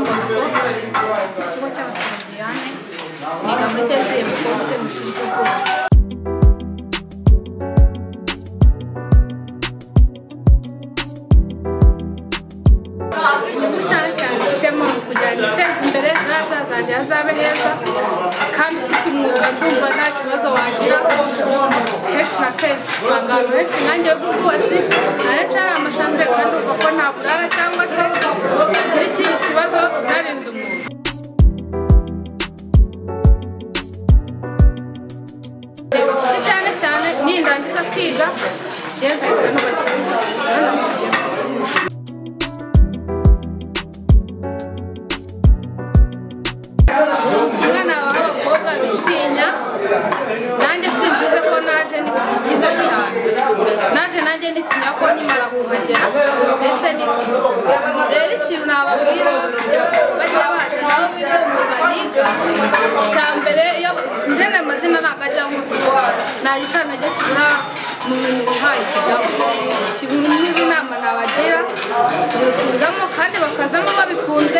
Don Bosco ikigo cy'Abasalesiane niga muri deuxième course mu ishuri ry'ubwubatsi. Inyungu cyane cyane mfitemo kugira ngo iteze imbere n'ahazazajya hazabe heza kandi ufite umwuga ndumva nta kibazo wagira kenshi na kenshi usanga ahantu henshi inkange y'ubwubatsi ahenshi hari amashansiye kandi umva ko nta burara cyangwa se kugira ikindi kibazo utarinze umwuga. Cyane cyane nindangiza kwiga ngenza ahita nubakira umwana w'abakobwa bitinya nanjye simvuze ko naje nifite ikiza cyane naje nanjye nitinya ko nyimara kuhagera mbese rero ikintu nababwira kugira ngo bajye baza nabo biga umwuga niga cya mbere iyo ngene amazina ntabwo ajya nk'uko nayicana najya kibura mu bintu nkayo kijyaho inama nabagira bikuzamo kandi bakazamo babikunze